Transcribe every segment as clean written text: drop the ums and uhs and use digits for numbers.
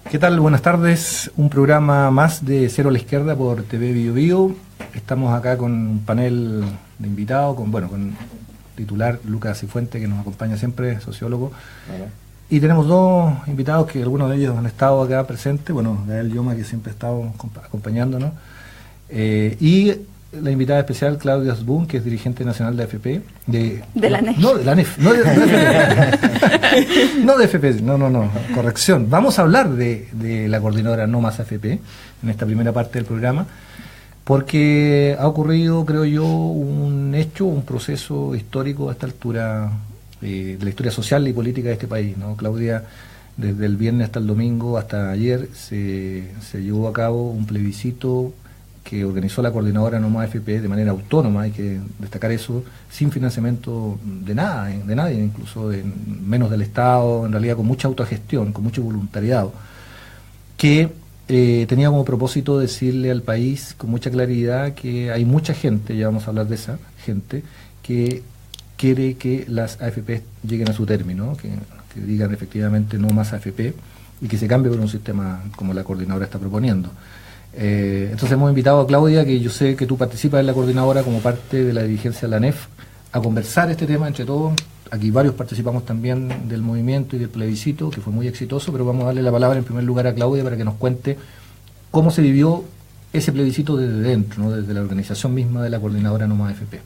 ¿Qué tal? Buenas tardes. Un programa más de Cero a la Izquierda por TV Bio Bio. Estamos acá con un panel de invitados, con titular Lucas Cifuentes, que nos acompaña siempre, sociólogo. Hola. Y tenemos dos invitados que algunos de ellos han estado acá presentes. Gael Yoma, que siempre ha estado acompañándonos. Y la invitada especial, Claudia Asbun, que es dirigente nacional de AFP. De la ANEF. No, de la ANEF. No de AFP. No de AFP, no. Corrección. Vamos a hablar de la coordinadora No Más AFP en esta primera parte del programa, porque ha ocurrido, creo yo, un proceso histórico a esta altura de la historia social y política de este país, ¿no? Claudia, desde el viernes hasta el domingo, hasta ayer, se llevó a cabo un plebiscito que organizó la coordinadora No Más AFP de manera autónoma, hay que destacar eso, sin financiamiento de nadie, incluso menos del Estado, en realidad con mucha autogestión, con mucho voluntariado, que tenía como propósito decirle al país con mucha claridad que hay mucha gente, ya vamos a hablar de esa gente, que quiere que las AFP lleguen a su término, que digan efectivamente no más AFP y que se cambie por un sistema como la coordinadora está proponiendo. Entonces hemos invitado a Claudia, que yo sé que tú participas en la coordinadora como parte de la dirigencia de la ANEF, a conversar este tema entre todos. Aquí varios participamos también del movimiento y del plebiscito, que fue muy exitoso, pero vamos a darle la palabra en primer lugar a Claudia para que nos cuente cómo se vivió ese plebiscito desde dentro, ¿no? Desde la organización misma de la coordinadora No Más AFP.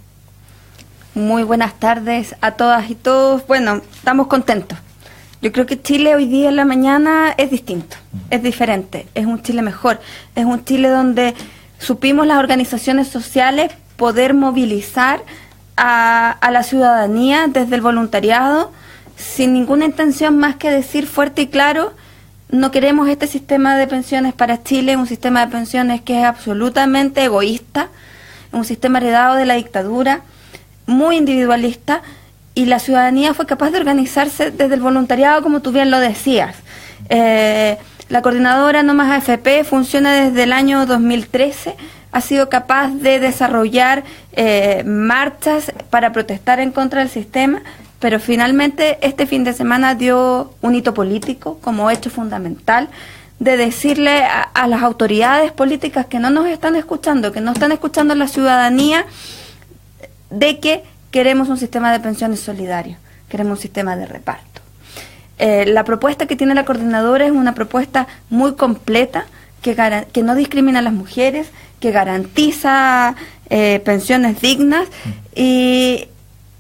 Muy buenas tardes a todas y todos. Bueno, estamos contentos. Yo creo que Chile hoy día en la mañana es distinto, es diferente, es un Chile mejor, es un Chile donde supimos las organizaciones sociales poder movilizar a la ciudadanía desde el voluntariado, sin ninguna intención más que decir fuerte y claro: no queremos este sistema de pensiones para Chile, un sistema de pensiones que es absolutamente egoísta, un sistema heredado de la dictadura, muy individualista. Y la ciudadanía fue capaz de organizarse desde el voluntariado, como tú bien lo decías. La coordinadora No Más AFP funciona desde el año 2013, ha sido capaz de desarrollar marchas para protestar en contra del sistema, pero finalmente este fin de semana dio un hito político como hecho fundamental de decirle a las autoridades políticas que no nos están escuchando, que no están escuchando a la ciudadanía, de que queremos un sistema de pensiones solidario, queremos un sistema de reparto. La propuesta que tiene la coordinadora es una propuesta muy completa, que no discrimina a las mujeres, que garantiza pensiones dignas, y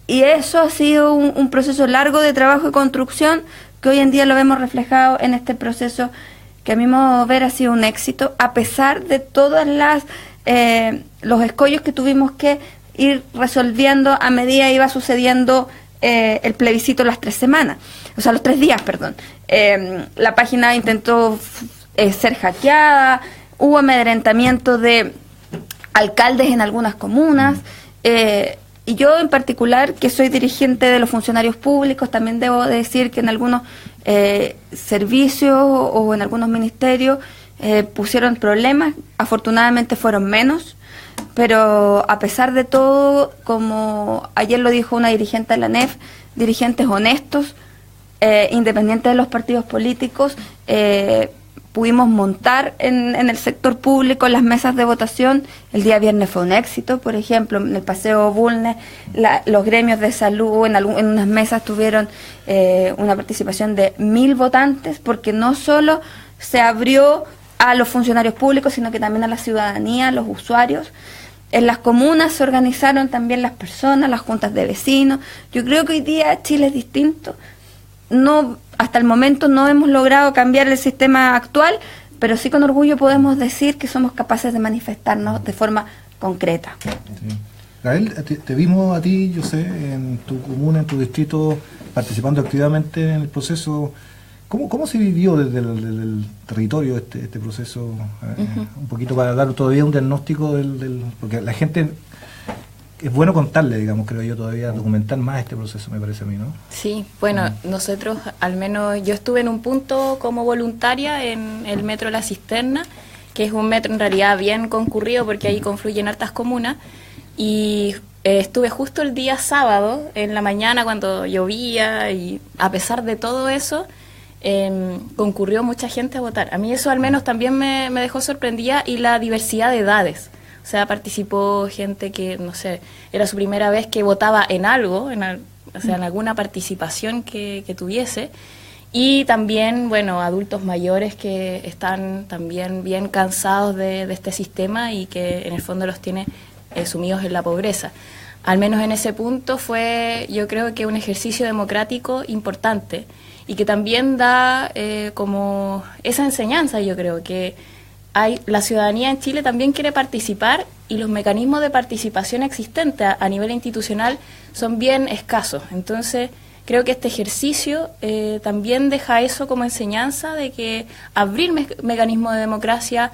eso ha sido un proceso largo de trabajo y construcción, que hoy en día lo vemos reflejado en este proceso, que a mi modo de ver ha sido un éxito, a pesar de todas los escollos que tuvimos que ir resolviendo a medida iba sucediendo el plebiscito los 3 días, perdón. La página intentó ser hackeada, hubo amedrentamiento de alcaldes en algunas comunas, y yo en particular, que soy dirigente de los funcionarios públicos, también debo decir que en algunos servicios o en algunos ministerios pusieron problemas, afortunadamente fueron menos. Pero a pesar de todo, como ayer lo dijo una dirigente de la ANEF, dirigentes honestos, independientes de los partidos políticos, pudimos montar en el sector público las mesas de votación. El día viernes fue un éxito, por ejemplo, en el Paseo Bulnes, los gremios de salud en unas mesas tuvieron una participación de 1.000 votantes, porque no solo se abrió a los funcionarios públicos, sino que también a la ciudadanía, a los usuarios. En las comunas se organizaron también las personas, las juntas de vecinos. Yo creo que hoy día Chile es distinto. No, hasta el momento no hemos logrado cambiar el sistema actual, pero sí con orgullo podemos decir que somos capaces de manifestarnos de forma concreta. Sí. Gael, te vimos a ti, yo sé, en tu comuna, en tu distrito, participando activamente en el proceso. ¿Cómo se vivió desde el territorio este proceso? Un poquito para dar todavía un diagnóstico porque la gente, es bueno contarle, digamos, creo yo, todavía documentar más este proceso, me parece a mí, ¿no? Sí, bueno, nosotros, al menos yo estuve en un punto como voluntaria en el metro La Cisterna, que es un metro en realidad bien concurrido porque ahí confluyen hartas comunas, y Estuve justo el día sábado, en la mañana cuando llovía, y a pesar de todo eso, concurrió mucha gente a votar. A mí eso al menos también me dejó sorprendida, y la diversidad de edades. O sea, participó gente que, no sé, era su primera vez que votaba en algo, o sea, en alguna participación que tuviese. Y también, bueno, adultos mayores que están también bien cansados de este sistema y que en el fondo los tiene sumidos en la pobreza. Al menos en ese punto fue, yo creo que un ejercicio democrático importante, y que también da como esa enseñanza. Yo creo que la ciudadanía en Chile también quiere participar, y los mecanismos de participación existentes a nivel institucional son bien escasos. Entonces, creo que este ejercicio también deja eso como enseñanza, de que abrir mecanismos de democracia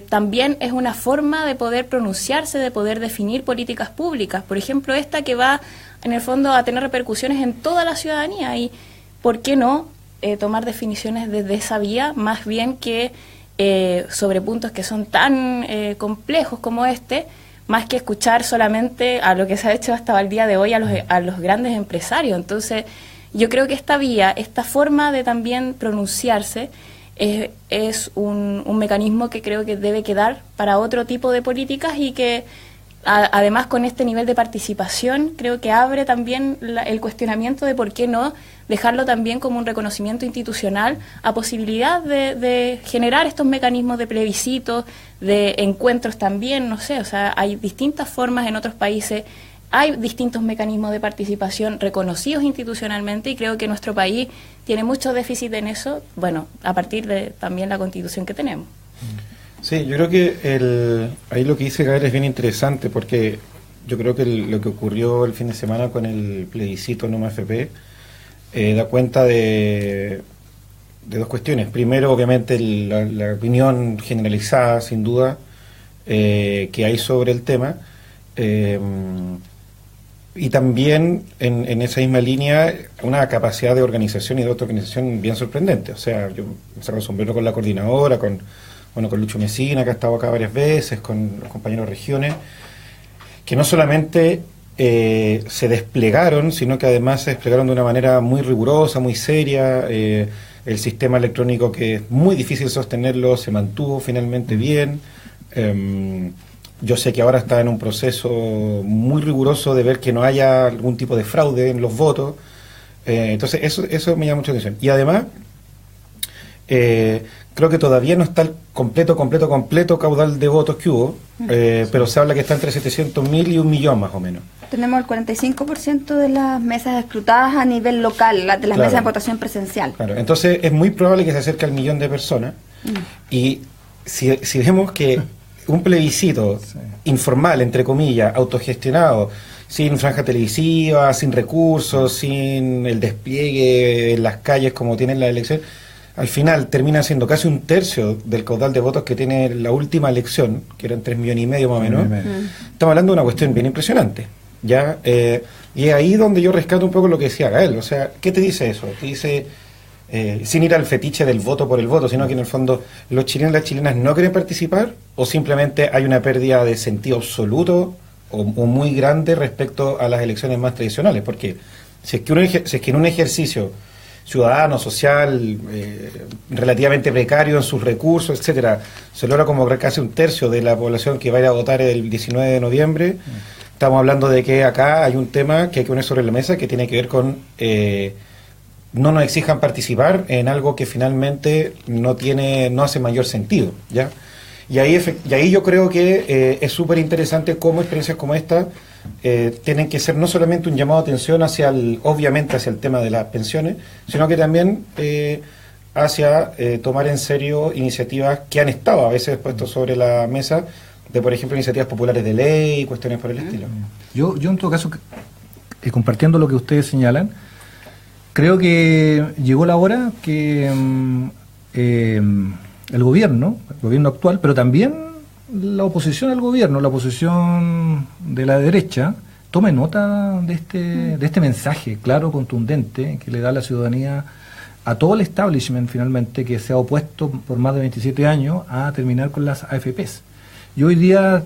también es una forma de poder pronunciarse, de poder definir políticas públicas. Por ejemplo, esta que va en el fondo a tener repercusiones en toda la ciudadanía, y ¿por qué no tomar definiciones desde esa vía, más bien que sobre puntos que son tan complejos como este, más que escuchar solamente a lo que se ha hecho hasta el día de hoy a los grandes empresarios? Entonces, yo creo que esta vía, esta forma de también pronunciarse, es un mecanismo que creo que debe quedar para otro tipo de políticas, y que además con este nivel de participación creo que abre también el cuestionamiento de por qué no dejarlo también como un reconocimiento institucional a posibilidad de generar estos mecanismos de plebiscito, de encuentros también, no sé, o sea, hay distintas formas en otros países, hay distintos mecanismos de participación reconocidos institucionalmente, y creo que nuestro país tiene mucho déficit en eso, bueno, a partir de también la Constitución que tenemos. Sí, yo creo que ahí lo que dice Gael es bien interesante, porque yo creo que lo que ocurrió el fin de semana con el plebiscito No Más AFP da cuenta de dos cuestiones. Primero, obviamente, la opinión generalizada, sin duda, que hay sobre el tema, y también en esa misma línea una capacidad de organización y de autoorganización bien sorprendente. O sea, yo me saco el sombrero con la coordinadora, con Lucho Mesina, que ha estado acá varias veces, con los compañeros de regiones, que no solamente se desplegaron, sino que además se desplegaron de una manera muy rigurosa, muy seria. El sistema electrónico, que es muy difícil sostenerlo, se mantuvo finalmente bien. Yo sé que ahora está en un proceso muy riguroso de ver que no haya algún tipo de fraude en los votos. Entonces eso me llama mucha atención. Y además, creo que todavía no está el completo caudal de votos que hubo, pero se habla que está entre 700.000 y 1 millón más o menos. Tenemos el 45% de las mesas escrutadas a nivel local, de las Claro. mesas de votación presencial. Claro, entonces es muy probable que se acerque al 1 millón de personas. Y si vemos que un plebiscito informal, entre comillas, autogestionado, sin franja televisiva, sin recursos, sin el despliegue en las calles como tienen las elecciones, al final termina siendo casi 1/3 del caudal de votos que tiene la última elección, que eran 3,5 millones más o menos. Estamos hablando de una cuestión bien impresionante, ¿ya? Y es ahí donde yo rescato un poco lo que decía Gael. O sea, ¿qué te dice eso? Te dice, sin ir al fetiche del voto por el voto, sino que en el fondo los chilenos y las chilenas no quieren participar, o simplemente hay una pérdida de sentido absoluto o muy grande respecto a las elecciones más tradicionales. Porque si es que en un ejercicio ciudadano, social, relativamente precario en sus recursos, etcétera, se logra convocar casi 1/3 de la población que va a ir a votar el 19 de noviembre, estamos hablando de que acá hay un tema que hay que poner sobre la mesa, que tiene que ver con no nos exijan participar en algo que finalmente no hace mayor sentido, ¿ya? Y ahí yo creo que es súper interesante cómo experiencias como esta tienen que ser no solamente un llamado de atención obviamente hacia el tema de las pensiones, sino que también hacia tomar en serio iniciativas que han estado a veces puestas sobre la mesa, de por ejemplo iniciativas populares de ley y cuestiones por el estilo. Yo en todo caso, compartiendo lo que ustedes señalan, creo que llegó la hora que el gobierno actual, pero también la oposición al gobierno, la oposición de la derecha, tome nota de este mensaje claro, contundente, que le da la ciudadanía a todo el establishment finalmente que se ha opuesto por más de 27 años a terminar con las AFPs. Yo hoy día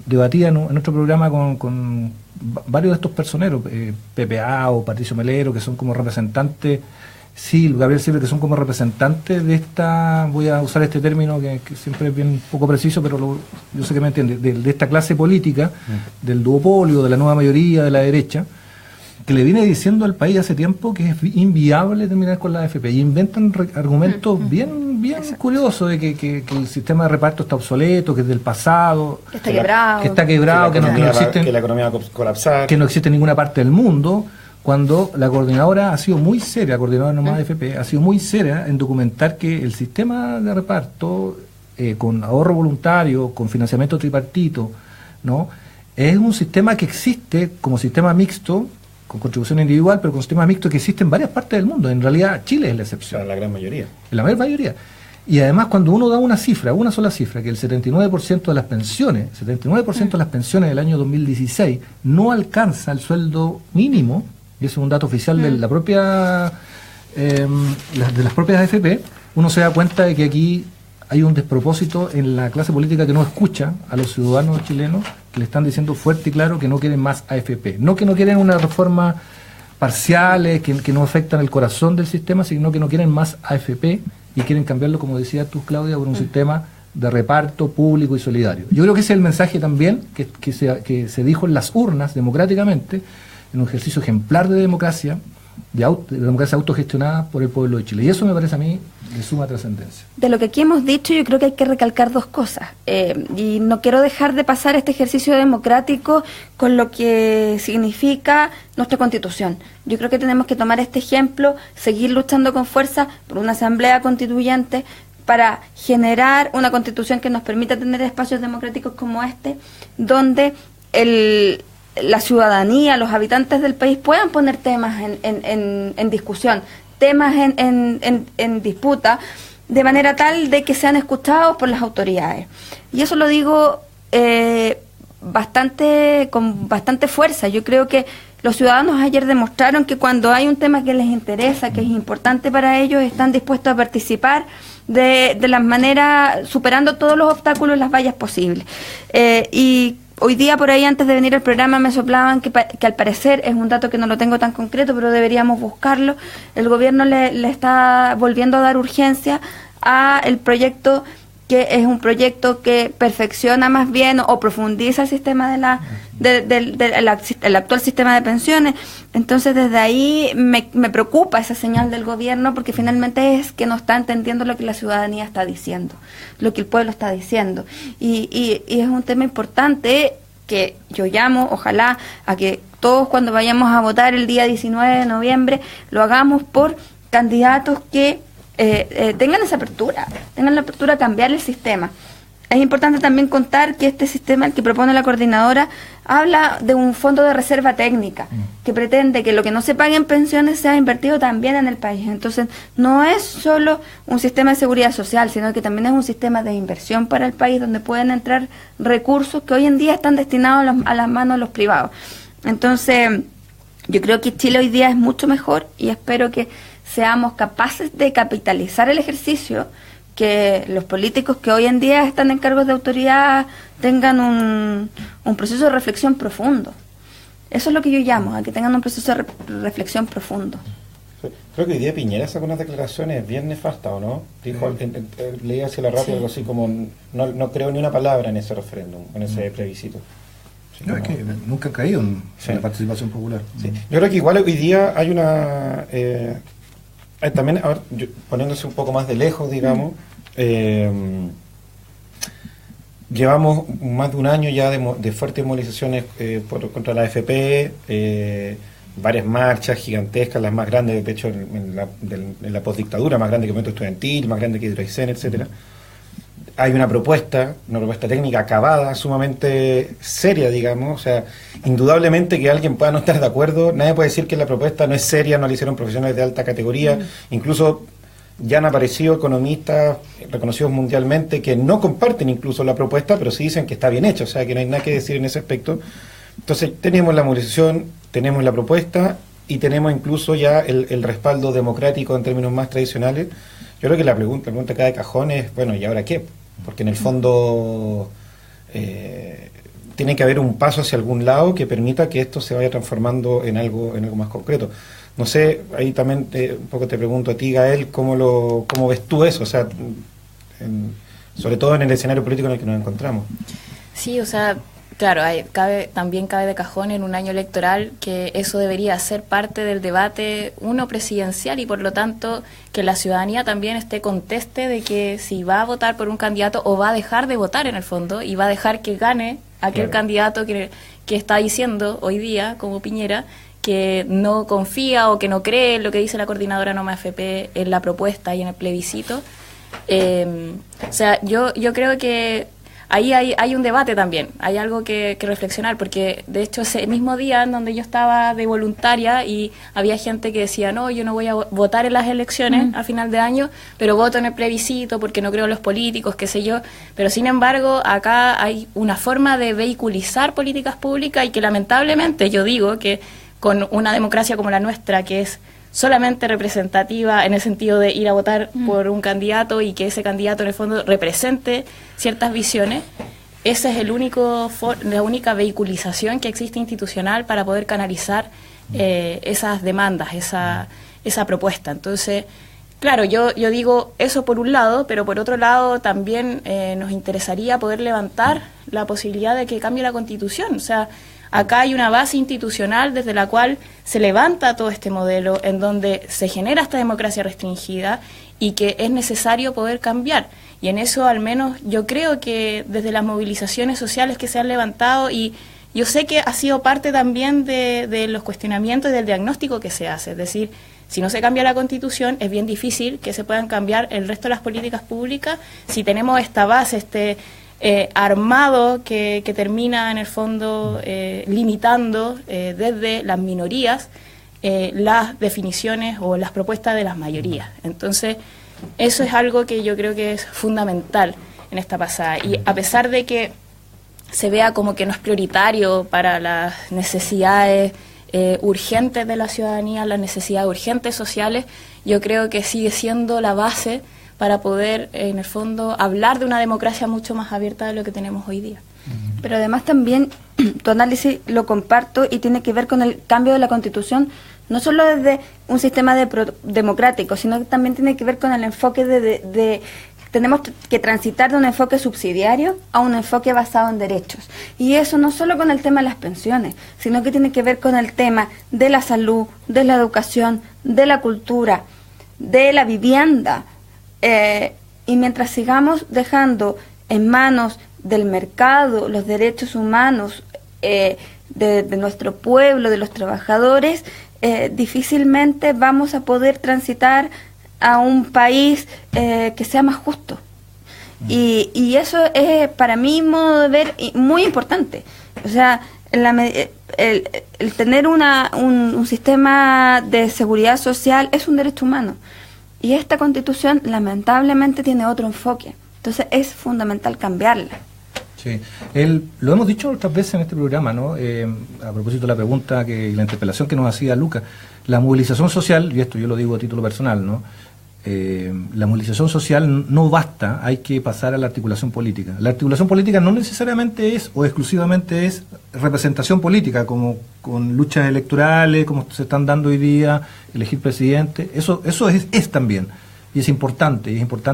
debatía en otro programa con varios de estos personeros, PPA o Patricio Melero, que son como representantes, sí, Gabriel Silva, que son como representantes de esta, voy a usar este término que siempre es bien poco preciso, pero yo sé que me entiende, de esta clase política, del duopolio, de la nueva mayoría, de la derecha, que le viene diciendo al país hace tiempo que es inviable terminar con la AFP, y inventan argumentos bien curiosos de que el sistema de reparto está obsoleto, que es del pasado, que está quebrado, que no existe, que la economía va a colapsar, que no existe en ninguna parte del mundo, cuando la coordinadora ha sido muy seria, la coordinadora no más de AFP, ha sido muy seria en documentar que el sistema de reparto, con ahorro voluntario, con financiamiento tripartito, ¿no?, es un sistema que existe como sistema mixto, con contribución individual, pero con sistema mixto que existe en varias partes del mundo. En realidad Chile es la excepción. En la gran mayoría. En la mayoría. Y además cuando uno da una sola cifra, que el 79% de las pensiones, 79% de las pensiones del año 2016 no alcanza el sueldo mínimo, y eso es un dato oficial de la propia de las propias AFP, uno se da cuenta de que aquí hay un despropósito en la clase política que no escucha a los ciudadanos chilenos, que le están diciendo fuerte y claro que no quieren más AFP. No que no quieren una reforma parciales, que no afectan el corazón del sistema, sino que no quieren más AFP y quieren cambiarlo, como decías tú, Claudia, por un sistema de reparto público y solidario. Yo creo que ese es el mensaje también que se dijo en las urnas democráticamente, en un ejercicio ejemplar de democracia, de democracia autogestionada por el pueblo de Chile. Y eso me parece a mí de suma trascendencia. De lo que aquí hemos dicho, yo creo que hay que recalcar dos cosas. Y no quiero dejar de pasar este ejercicio democrático con lo que significa nuestra Constitución. Yo creo que tenemos que tomar este ejemplo, seguir luchando con fuerza por una asamblea constituyente para generar una Constitución que nos permita tener espacios democráticos como este, donde la ciudadanía, los habitantes del país puedan poner temas en discusión, temas en disputa, de manera tal de que sean escuchados por las autoridades. Y eso lo digo con bastante fuerza. Yo creo que los ciudadanos ayer demostraron que cuando hay un tema que les interesa, que es importante para ellos, están dispuestos a participar de las maneras, superando todos los obstáculos y las vallas posibles. Y hoy día por ahí, antes de venir al programa, me soplaban que al parecer, es un dato que no lo tengo tan concreto, pero deberíamos buscarlo, el gobierno le está volviendo a dar urgencia a el proyecto, que es un proyecto que perfecciona más bien o profundiza el sistema el actual sistema de pensiones. Entonces desde ahí me preocupa esa señal del gobierno, porque finalmente es que no está entendiendo lo que la ciudadanía está diciendo, lo que el pueblo está diciendo, y es un tema importante que yo llamo, ojalá, a que todos cuando vayamos a votar el día 19 de noviembre lo hagamos por candidatos que tengan esa apertura, tengan la apertura a cambiar el sistema. Es importante también contar que este sistema, el que propone la coordinadora, habla de un fondo de reserva técnica que pretende que lo que no se pague en pensiones sea invertido también en el país. Entonces, no es solo un sistema de seguridad social, sino que también es un sistema de inversión para el país, donde pueden entrar recursos que hoy en día están destinados a las manos de los privados. Entonces, yo creo que Chile hoy día es mucho mejor, y espero que seamos capaces de capitalizar el ejercicio, que los políticos que hoy en día están en cargos de autoridad tengan un proceso de reflexión profundo. Eso es lo que yo llamo, a que tengan un proceso de reflexión profundo. Creo que hoy día Piñera sacó unas declaraciones bien nefastas, ¿o no? Dijo, leía hacia la radio algo así como, no creo ni una palabra en ese referéndum, en ese plebiscito. No, es que nunca han caído en la participación popular. Sí. Yo creo que igual hoy día hay una... también, a ver, poniéndose un poco más de lejos, digamos, llevamos más de un año ya de fuertes movilizaciones contra la AFP, varias marchas gigantescas, las más grandes, de hecho, en la postdictadura, más grande que el movimiento estudiantil, más grande que Hidroicén, etcétera. Hay una propuesta técnica acabada, sumamente seria, digamos. O sea, indudablemente que alguien pueda no estar de acuerdo, nadie puede decir que la propuesta no es seria, no la hicieron profesionales de alta categoría. Incluso ya han aparecido economistas reconocidos mundialmente que no comparten incluso la propuesta, pero sí dicen que está bien hecha, o sea, que no hay nada que decir en ese aspecto. Entonces, tenemos la movilización, tenemos la propuesta y tenemos incluso ya el respaldo democrático en términos más tradicionales. Yo creo que la pregunta acá de cajón es, bueno, ¿y ahora qué? Porque en el fondo tiene que haber un paso hacia algún lado que permita que esto se vaya transformando en algo más concreto. No sé, ahí también un poco te pregunto a ti, Gael, ¿cómo ves tú eso? O sea, sobre todo en el escenario político en el que nos encontramos. Sí, o sea, claro, también cabe de cajón en un año electoral que eso debería ser parte del debate presidencial y por lo tanto que la ciudadanía también conteste de que si va a votar por un candidato o va a dejar de votar en el fondo y va a dejar que gane aquel candidato que está diciendo hoy día, como Piñera, que no confía o que no cree en lo que dice la coordinadora No Más AFP en la propuesta y en el plebiscito. O sea, yo creo que ahí hay un debate también, hay algo que reflexionar, porque de hecho ese mismo día en donde yo estaba de voluntaria y había gente que decía, no, yo no voy a votar en las elecciones a final de año, pero voto en el plebiscito porque no creo en los políticos, qué sé yo, pero sin embargo acá hay una forma de vehiculizar políticas públicas y que lamentablemente yo digo que con una democracia como la nuestra, que es solamente representativa en el sentido de ir a votar por un candidato y que ese candidato en el fondo represente ciertas visiones, esa es la única vehiculización que existe institucional para poder canalizar esas demandas, esa propuesta. Entonces, claro, yo digo eso por un lado, pero por otro lado también nos interesaría poder levantar la posibilidad de que cambie la Constitución. O sea, acá hay una base institucional desde la cual se levanta todo este modelo en donde se genera esta democracia restringida y que es necesario poder cambiar. Y en eso al menos yo creo que desde las movilizaciones sociales que se han levantado, y yo sé que ha sido parte también de los cuestionamientos y del diagnóstico que se hace, es decir, si no se cambia la Constitución es bien difícil que se puedan cambiar el resto de las políticas públicas si tenemos esta base, armado que termina en el fondo limitando desde las minorías las definiciones o las propuestas de las mayorías. Entonces, eso es algo que yo creo que es fundamental en esta pasada. Y a pesar de que se vea como que no es prioritario para las necesidades urgentes de la ciudadanía, las necesidades urgentes sociales, yo creo que sigue siendo la base para poder, en el fondo, hablar de una democracia mucho más abierta de lo que tenemos hoy día. Pero además también tu análisis lo comparto y tiene que ver con el cambio de la Constitución, no solo desde un sistema democrático, sino que también tiene que ver con el enfoque de tenemos que transitar de un enfoque subsidiario a un enfoque basado en derechos. Y eso no solo con el tema de las pensiones, sino que tiene que ver con el tema de la salud, de la educación, de la cultura, de la vivienda. Y mientras sigamos dejando en manos del mercado los derechos humanos de nuestro pueblo, de los trabajadores, difícilmente vamos a poder transitar a un país que sea más justo. Y eso es, para mi modo de ver, muy importante. O sea, el tener un sistema de seguridad social es un derecho humano. Y esta Constitución, lamentablemente, tiene otro enfoque. Entonces, es fundamental cambiarla. Sí, lo hemos dicho otras veces en este programa, ¿no? A propósito de la pregunta y la interpelación que nos hacía Lucas, la movilización social, y esto yo lo digo a título personal, ¿no? La movilización social no basta, hay que pasar a la articulación política. La articulación política no necesariamente es o exclusivamente es representación política, como con luchas electorales, como se están dando hoy día, elegir presidente, eso es también. Y es importante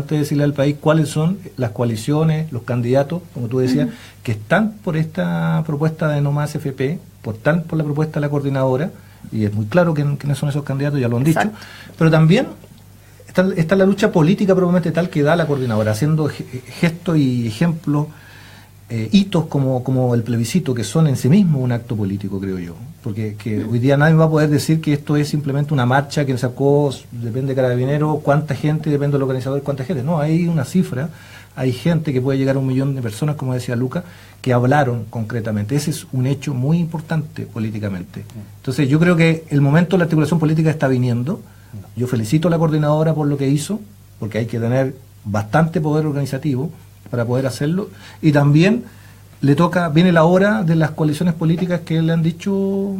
decirle al país cuáles son las coaliciones, los candidatos, como tú decías, que están por esta propuesta de No Más AFP, están por la propuesta de la coordinadora, y es muy claro quiénes son esos candidatos, ya lo han dicho, pero también está la lucha política probablemente tal que da la coordinadora, haciendo gestos y ejemplos, hitos como el plebiscito, que son en sí mismos un acto político, creo yo. Porque hoy día nadie va a poder decir que esto es simplemente una marcha que sacó, depende de Carabineros, cuánta gente, depende del organizador, cuánta gente. No, hay una cifra, hay gente que puede llegar a 1 millón de personas, como decía Lucas, que hablaron concretamente. Ese es un hecho muy importante políticamente. Entonces yo creo que el momento de la articulación política está viniendo. Yo felicito a la coordinadora por lo que hizo, porque hay que tener bastante poder organizativo para poder hacerlo, y también viene la hora de las coaliciones políticas que le han dicho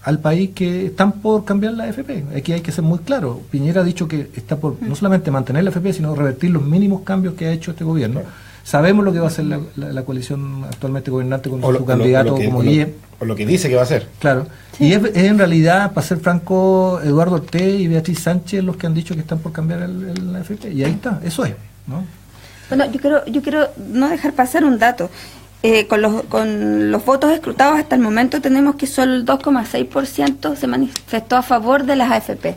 al país que están por cambiar la AFP. Aquí hay que ser muy claro. Piñera ha dicho que está por no solamente mantener la AFP, sino revertir los mínimos cambios que ha hecho este gobierno. Sabemos lo que va a hacer la coalición actualmente gobernante con su candidato como Guille. O lo que dice que va a hacer. Claro. Sí. Y es en realidad, para ser franco, Eduardo Ortez y Beatriz Sánchez los que han dicho que están por cambiar la AFP. Y ahí está, eso es, ¿no? Bueno, yo quiero no dejar pasar un dato. Con los votos escrutados hasta el momento tenemos que solo el 2,6% se manifestó a favor de las AFP.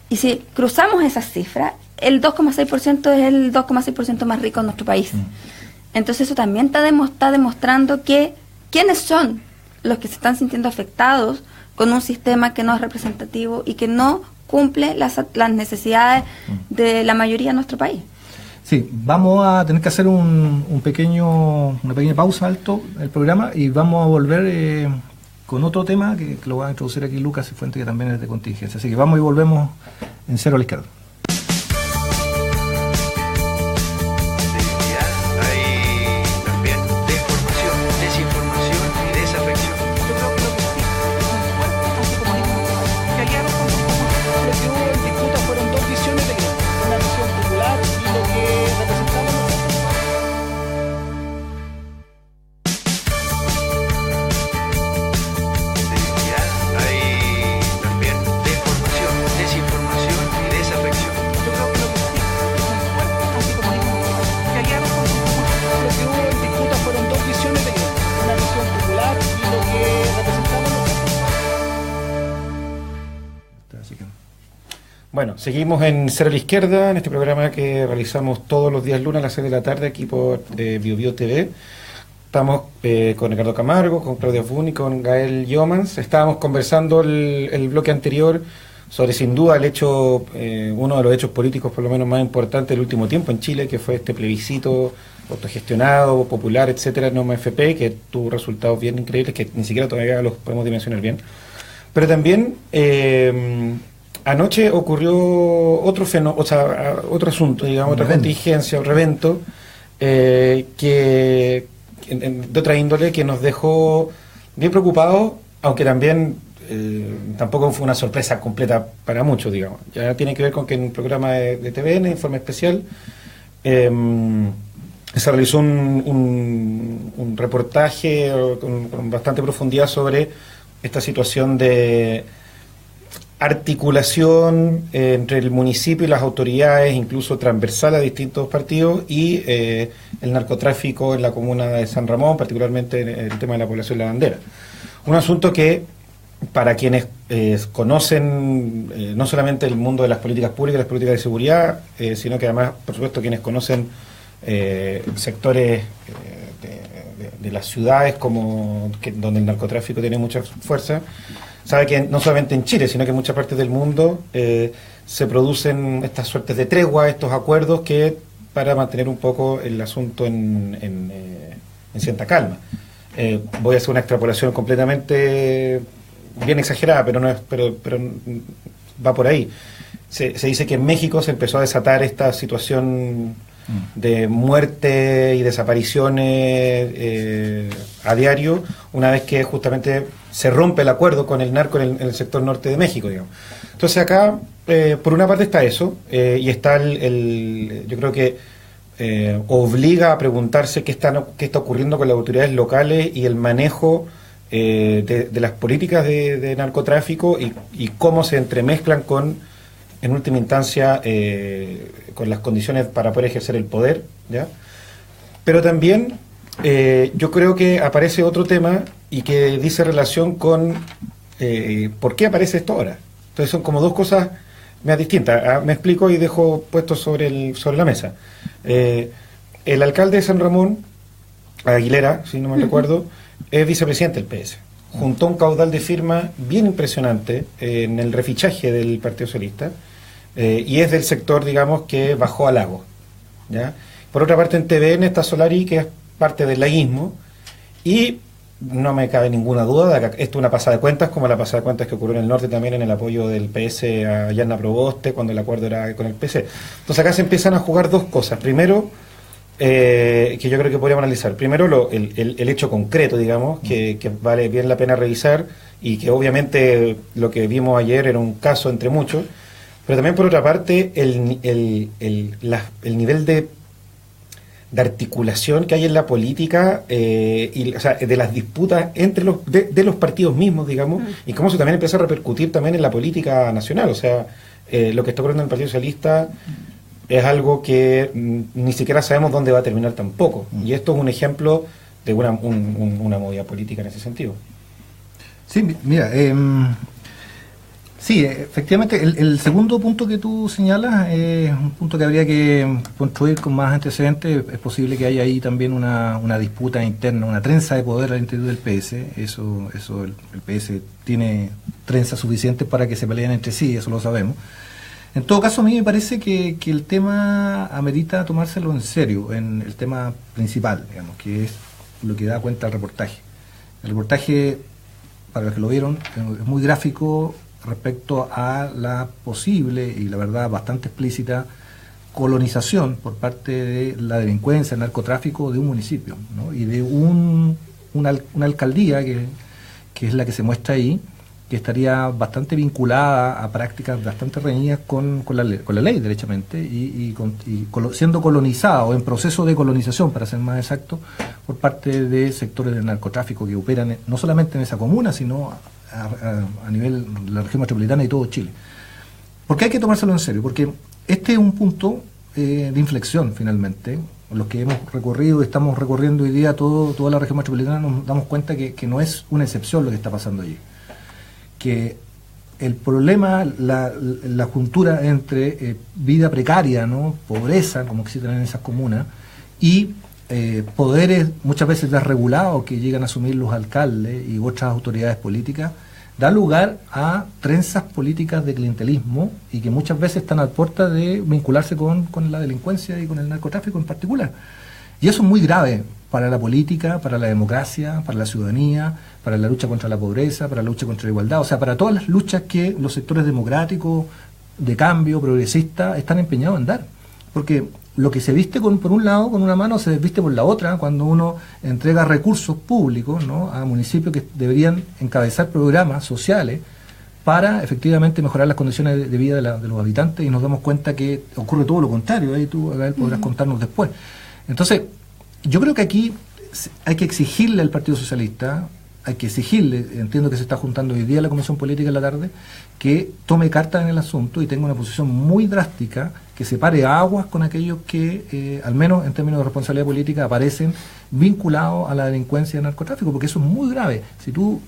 Y si cruzamos esa cifra, el 2,6% es el 2,6% más rico en nuestro país. Entonces eso también está demostrando que quiénes son los que se están sintiendo afectados con un sistema que no es representativo y que no cumple las necesidades de la mayoría de nuestro país. Sí, vamos a tener que hacer una pequeña pausa alto el programa y vamos a volver con otro tema que lo va a introducir aquí Lucas Cifuentes, que también es de contingencia. Así que vamos y volvemos en Cero a la Izquierda. Bueno, seguimos en Cero a la Izquierda, en este programa que realizamos todos los días lunes a las 6 de la tarde aquí por BioBio TV. Estamos con Ricardo Camargo, con Claudia Fun y con Gael Yomans. Estábamos conversando el bloque anterior sobre, sin duda, el hecho, uno de los hechos políticos por lo menos más importantes del último tiempo en Chile, que fue este plebiscito autogestionado, popular, etcétera, Noma AFP, que tuvo resultados bien increíbles que ni siquiera todavía los podemos dimensionar bien. Pero también anoche ocurrió otro asunto, digamos, otra contingencia, otro evento que de otra índole que nos dejó bien preocupados, aunque también tampoco fue una sorpresa completa para muchos, digamos. Ya tiene que ver con que en un programa de TVN, Informe Especial, se realizó un reportaje con bastante profundidad sobre esta situación de articulación entre el municipio y las autoridades, incluso transversal a distintos partidos, y el narcotráfico en la comuna de San Ramón, particularmente en el tema de la población de La Bandera. Un asunto que, para quienes conocen no solamente el mundo de las políticas públicas, las políticas de seguridad, sino que además, por supuesto, quienes conocen sectores de las ciudades donde el narcotráfico tiene mucha fuerza, sabe que no solamente en Chile, sino que en muchas partes del mundo se producen estas suertes de tregua, estos acuerdos para mantener un poco el asunto en cierta calma. Voy a hacer una extrapolación completamente bien exagerada, pero no es, pero va por ahí. Se dice que en México se empezó a desatar esta situación de muerte y desapariciones a diario, una vez que justamente se rompe el acuerdo con el narco en el sector norte de México, digamos. Entonces acá, por una parte está eso, y está yo creo que obliga a preguntarse qué está ocurriendo con las autoridades locales y el manejo de las políticas de narcotráfico y cómo se entremezclan en última instancia, con las condiciones para poder ejercer el poder, ¿ya? Pero también yo creo que aparece otro tema y que dice relación con por qué aparece esto ahora. Entonces son como dos cosas más distintas. Me explico y dejo puesto sobre la mesa. El alcalde de San Ramón, Aguilera, si no me recuerdo, es vicepresidente del PS. Juntó un caudal de firmas bien impresionante en el refichaje del Partido Socialista, y es del sector, digamos, que bajó a Lago, ¿ya? Por otra parte, en TVN está Solari, que es parte del laguismo, y no me cabe ninguna duda de que esto es una pasada de cuentas, como la pasada de cuentas que ocurrió en el norte también en el apoyo del PS a Yanna Proboste, cuando el acuerdo era con el PC. Entonces acá se empiezan a jugar dos cosas. Primero, que yo creo que podríamos analizar. Primero, el hecho concreto, digamos, que vale bien la pena revisar, y que obviamente lo que vimos ayer era un caso entre muchos, pero también por otra parte el nivel de de articulación que hay en la política, o sea, de las disputas entre de los partidos mismos, digamos, y cómo eso también empieza a repercutir también en la política nacional. O sea, lo que está ocurriendo en el Partido Socialista es algo que ni siquiera sabemos dónde va a terminar tampoco. Y esto es un ejemplo de una movida política en ese sentido. Sí, mira, sí, efectivamente, el segundo punto que tú señalas es un punto que habría que construir con más antecedentes. Es posible que haya ahí también una disputa interna, una trenza de poder al interior del PS. Eso el PS tiene trenzas suficientes para que se peleen entre sí, eso lo sabemos. En todo caso, a mí me parece que el tema amerita tomárselo en serio, en el tema principal, digamos, que es lo que da cuenta el reportaje. El reportaje, para los que lo vieron, es muy gráfico respecto a la posible y la verdad bastante explícita colonización por parte de la delincuencia, el narcotráfico de un municipio, ¿no? Y de una alcaldía que es la que se muestra ahí, que estaría bastante vinculada a prácticas bastante reñidas con la ley, derechamente, siendo colonizada o en proceso de colonización, para ser más exacto, por parte de sectores del narcotráfico que operan no solamente en esa comuna, sino a nivel de la región metropolitana y todo Chile. ¿Por qué hay que tomárselo en serio? Porque este es un punto de inflexión, finalmente. Los que hemos recorrido y estamos recorriendo hoy día toda la región metropolitana nos damos cuenta que no es una excepción lo que está pasando allí. Que el problema, la juntura entre vida precaria, ¿no?, pobreza, como existen en esas comunas, y poderes muchas veces desregulados que llegan a asumir los alcaldes y otras autoridades políticas, da lugar a trenzas políticas de clientelismo y que muchas veces están a puerta de vincularse con la delincuencia y con el narcotráfico en particular. Y eso es muy grave para la política, para la democracia, para la ciudadanía, para la lucha contra la pobreza, para la lucha contra la igualdad, o sea, para todas las luchas que los sectores democráticos, de cambio, progresistas, están empeñados en dar. Porque lo que se viste por un lado, con una mano, se desviste por la otra, cuando uno entrega recursos públicos, ¿no?, a municipios que deberían encabezar programas sociales para efectivamente mejorar las condiciones de vida de los habitantes, y nos damos cuenta que ocurre todo lo contrario. Ahí tú, Gael, podrás contarnos después. Entonces, yo creo que aquí hay que exigirle al Partido Socialista, hay que exigirle, entiendo que se está juntando hoy día la Comisión Política en la tarde, que tome cartas en el asunto y tenga una posición muy drástica, que separe aguas con aquellos que, al menos en términos de responsabilidad política, aparecen vinculados a la delincuencia y al narcotráfico, porque eso es muy grave. Si tú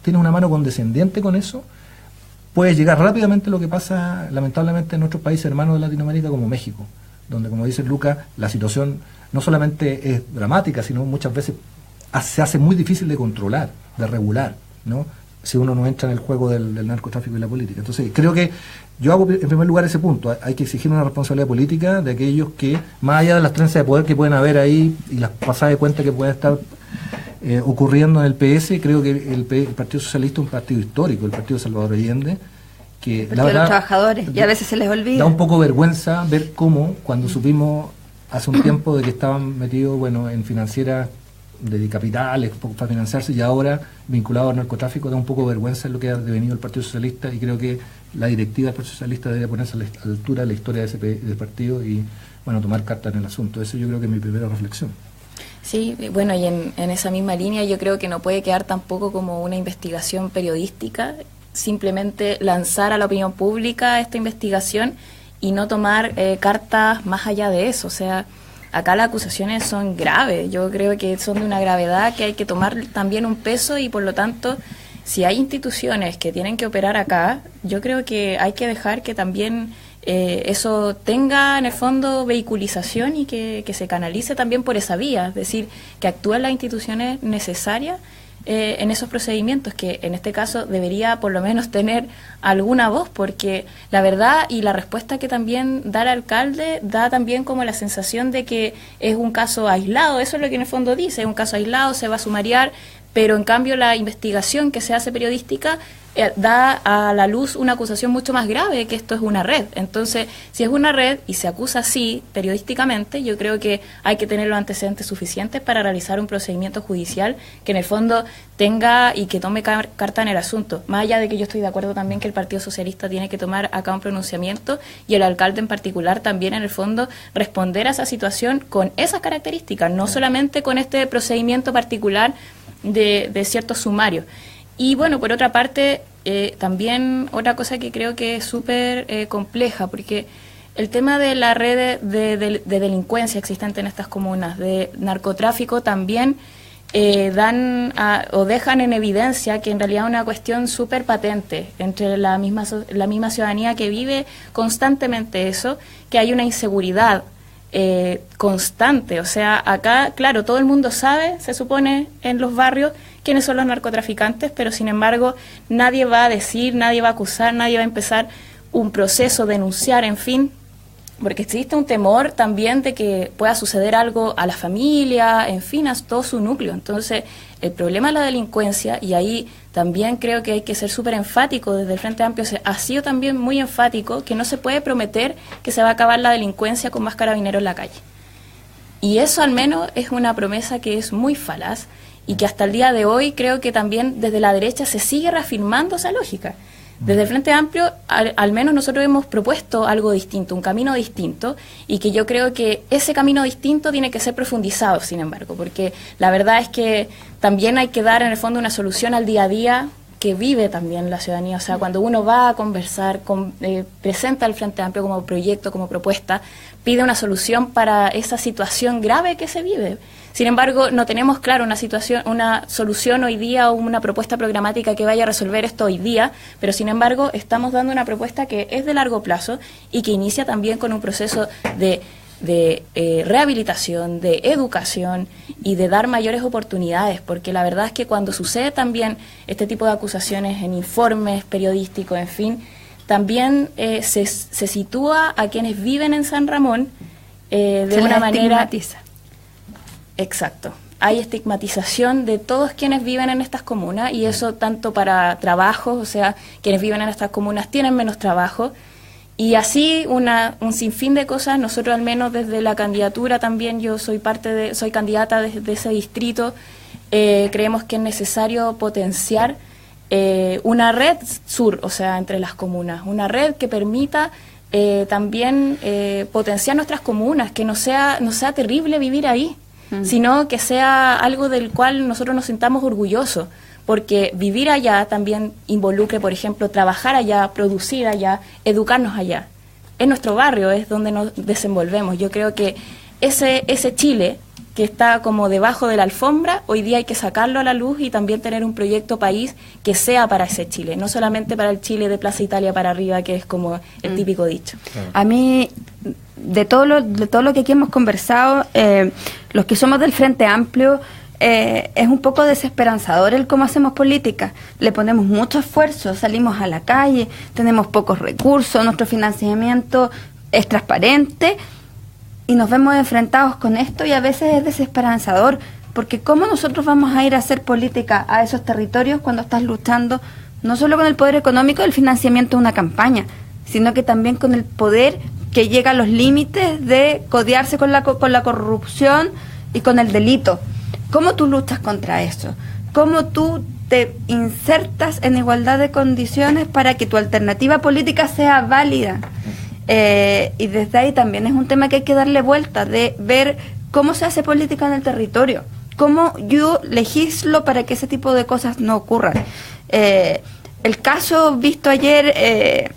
tienes una mano condescendiente con eso, puedes llegar rápidamente a lo que pasa lamentablemente en nuestros países hermanos de Latinoamérica como México, donde, como dice Lucas, la situación no solamente es dramática, sino muchas veces se hace muy difícil de controlar, de regular, ¿no?, si uno no entra en el juego del narcotráfico y la política. Entonces, creo que yo hago en primer lugar ese punto. Hay que exigir una responsabilidad política de aquellos que, más allá de las trenzas de poder que pueden haber ahí y las pasadas de cuenta que pueden estar ocurriendo en el PS, creo que el Partido Socialista es un partido histórico, el Partido de Salvador Allende, que la verdad, los trabajadores, y a veces se les olvida. Da un poco vergüenza ver cómo, cuando supimos hace un tiempo de que estaban metidos, bueno, en financieras de capitales para financiarse, y ahora vinculados al narcotráfico, da un poco vergüenza en lo que ha devenido el Partido Socialista, y creo que la directiva del Partido Socialista debería ponerse a la altura de la historia del partido y, bueno, tomar cartas en el asunto. Eso yo creo que es mi primera reflexión. Sí, bueno, y en esa misma línea yo creo que no puede quedar tampoco como una investigación periodística, simplemente lanzar a la opinión pública esta investigación y no tomar cartas más allá de eso. O sea, acá las acusaciones son graves, yo creo que son de una gravedad que hay que tomar también un peso, y por lo tanto, si hay instituciones que tienen que operar acá, yo creo que hay que dejar que también eso tenga en el fondo vehiculización y que se canalice también por esa vía, es decir, que actúen las instituciones necesarias en esos procedimientos, que en este caso debería por lo menos tener alguna voz, porque la verdad y la respuesta que también da el alcalde da también como la sensación de que es un caso aislado. Eso es lo que en el fondo dice, es un caso aislado, se va a sumariar, pero en cambio la investigación que se hace periodística da a la luz una acusación mucho más grave, que esto es una red. Entonces, si es una red y se acusa así periodísticamente, yo creo que hay que tener los antecedentes suficientes para realizar un procedimiento judicial que en el fondo tenga y que tome carta en el asunto. Más allá de que yo estoy de acuerdo también que el Partido Socialista tiene que tomar acá un pronunciamiento y el alcalde en particular también en el fondo responder a esa situación con esas características, no solamente con este procedimiento particular de ciertos sumarios. Y bueno, por otra parte, también otra cosa que creo que es súper compleja, porque el tema de la red de delincuencia existente en estas comunas, de narcotráfico, también dejan en evidencia que en realidad es una cuestión súper patente entre la misma ciudadanía que vive constantemente eso, que hay una inseguridad constante. O sea, acá, claro, todo el mundo sabe, se supone, en los barrios, quiénes son los narcotraficantes, pero sin embargo nadie va a decir, nadie va a acusar, nadie va a empezar un proceso, denunciar, en fin, porque existe un temor también de que pueda suceder algo a la familia, en fin, a todo su núcleo. Entonces, el problema de la delincuencia, y ahí también creo que hay que ser súper enfático, desde el Frente Amplio ha sido también muy enfático, que no se puede prometer que se va a acabar la delincuencia con más carabineros en la calle. Y eso al menos es una promesa que es muy falaz, y que hasta el día de hoy creo que también desde la derecha se sigue reafirmando esa lógica. Desde el Frente Amplio, al menos nosotros hemos propuesto algo distinto, un camino distinto, y que yo creo que ese camino distinto tiene que ser profundizado, sin embargo, porque la verdad es que también hay que dar en el fondo una solución al día a día que vive también la ciudadanía. O sea, cuando uno va a conversar, presenta al Frente Amplio como proyecto, como propuesta, pide una solución para esa situación grave que se vive. Sin embargo, no tenemos claro una solución hoy día o una propuesta programática que vaya a resolver esto hoy día, pero sin embargo estamos dando una propuesta que es de largo plazo y que inicia también con un proceso de rehabilitación, de educación y de dar mayores oportunidades, porque la verdad es que cuando sucede también este tipo de acusaciones en informes periodísticos, en fin, también se sitúa a quienes viven en San Ramón de una manera... Exacto. Hay estigmatización de todos quienes viven en estas comunas, y eso tanto para trabajos, o sea, quienes viven en estas comunas tienen menos trabajo, y así un sinfín de cosas. Nosotros al menos desde la candidatura también, yo soy candidata de ese distrito, creemos que es necesario potenciar una red sur, o sea, entre las comunas, una red que permita también potenciar nuestras comunas, que no sea terrible vivir ahí, sino que sea algo del cual nosotros nos sintamos orgullosos, porque vivir allá también involucre, por ejemplo, trabajar allá, producir allá, educarnos allá. Es nuestro barrio, es donde nos desenvolvemos. Yo creo que ese Chile que está como debajo de la alfombra, hoy día hay que sacarlo a la luz y también tener un proyecto país que sea para ese Chile, no solamente para el Chile de Plaza Italia para arriba, que es como el típico dicho. A mí, de todo lo que aquí hemos conversado, los que somos del Frente Amplio, es un poco desesperanzador el cómo hacemos política. Le ponemos mucho esfuerzo, salimos a la calle, tenemos pocos recursos, nuestro financiamiento es transparente, y nos vemos enfrentados con esto, y a veces es desesperanzador, porque ¿cómo nosotros vamos a ir a hacer política a esos territorios cuando estás luchando no solo con el poder económico del financiamiento de una campaña, sino que también con el poder que llega a los límites de codearse con la corrupción y con el delito? ¿Cómo tú luchas contra eso? ¿Cómo tú te insertas en igualdad de condiciones para que tu alternativa política sea válida? Y desde ahí también es un tema que hay que darle vuelta, de ver cómo se hace política en el territorio, cómo yo legislo para que ese tipo de cosas no ocurran. El caso visto ayer,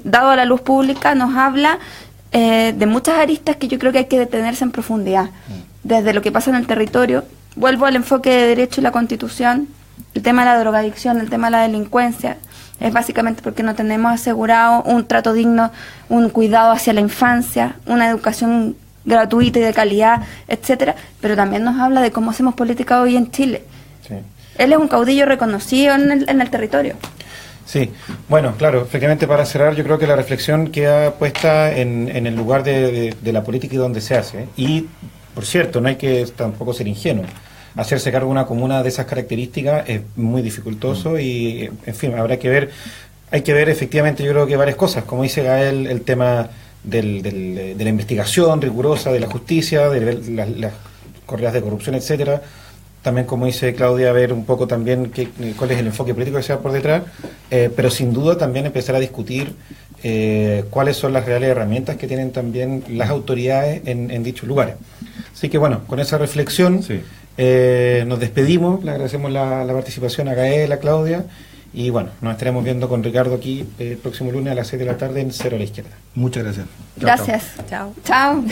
dado a la luz pública, nos habla de muchas aristas que yo creo que hay que detenerse en profundidad, desde lo que pasa en el territorio. Vuelvo al enfoque de derecho y la Constitución, el tema de la drogadicción, el tema de la delincuencia. Es básicamente porque no tenemos asegurado un trato digno, un cuidado hacia la infancia, una educación gratuita y de calidad, etcétera, pero también nos habla de cómo hacemos política hoy en Chile. Sí. Él es un caudillo reconocido en el territorio. Sí, bueno, claro, efectivamente, para cerrar, yo creo que la reflexión queda puesta en el lugar de la política y donde se hace. Y, por cierto, no hay que tampoco ser ingenuo. hacerse cargo de una comuna de esas características es muy dificultoso y, en fin, habrá que ver, hay que ver efectivamente, yo creo que varias cosas, como dice Gael, el tema de la investigación rigurosa, de la justicia, de las correas de corrupción, etcétera. También, como dice Claudia, ver un poco también cuál es el enfoque político que se va por detrás, pero sin duda también empezar a discutir cuáles son las reales herramientas que tienen también las autoridades en dichos lugares. Así que bueno, con esa reflexión nos despedimos, le agradecemos la participación a Gael, a Claudia, y bueno, nos estaremos viendo con Ricardo aquí el próximo lunes a las 6 de la tarde en Cero a la Izquierda. Muchas gracias. Gracias. Chao. Chao.